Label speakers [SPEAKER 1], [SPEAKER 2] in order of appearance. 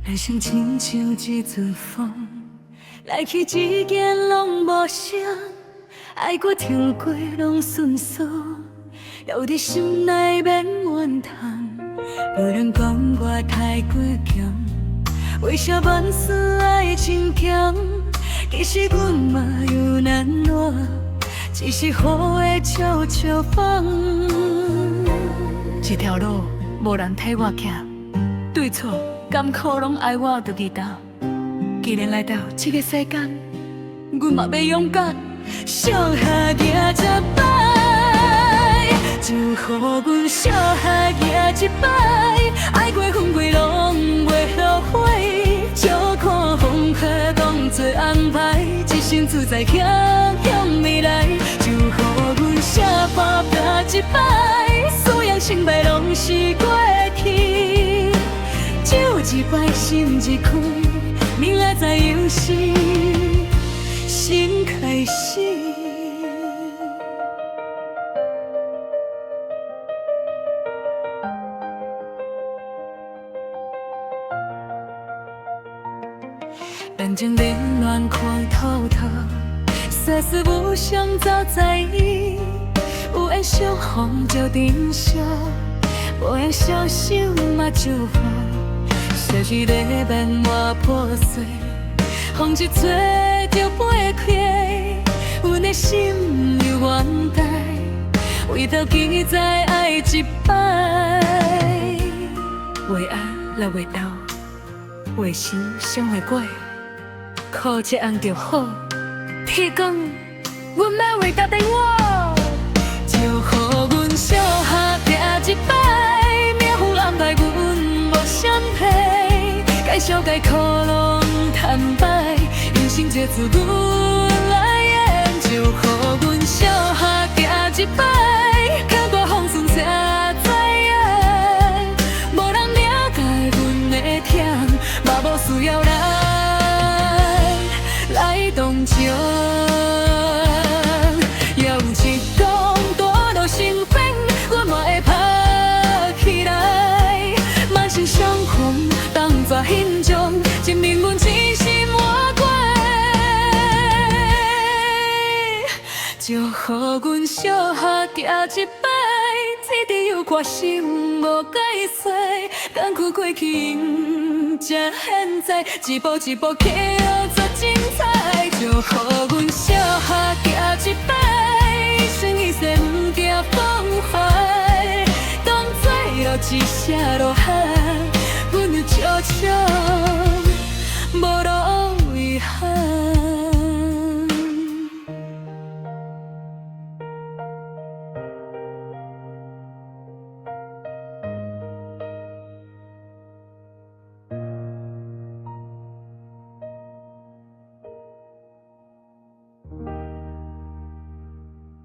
[SPEAKER 1] 人生亲像一阵风，来去之间拢无声，爱过痛过拢顺遂，留伫心内免怨叹。有人讲我太过强，为啥万事爱真强？其实阮嘛有难耐，只是雨会悄悄放。这条路无人替我行，对错甘苦拢爱我着记担。既然来到这个世间，阮嘛要勇敢，小下行一摆，就予阮小下行一摆，爱过恨过拢袂后悔，照看风雨当作安排，一生自在向未来，就予阮写半拼一摆，所有成败拢是过去，酒一摆心一开，明仔载又是新开始。人情冷暖看透透，世事无常早在意，有缘相逢就珍惜，无缘相守嘛祝福。世事在变化破碎，风一吹就飞开，阮的心有原台，为着记载爱一摆。为爱来为斗，为心想为果，苦一红就好，铁讲阮要为家庭活，就予阮小下行一摆，命运安排阮无闪避，该笑该哭拢坦白，人生这自阮来演，就予阮小下行一摆，看过风霜才知影，无人了解阮的痛，嘛无需要人来同情。也有一天大路成片，阮嘛会爬起来，满身伤痕当作欣赏，证明阮真心活过。就予阮小下行一摆，天地有看心无解释，甘苦过去用才现在，一步一步起学做精彩。就予阮小下行一摆，一生一世不惊风雨，当作了一声落海，阮有悄悄无路。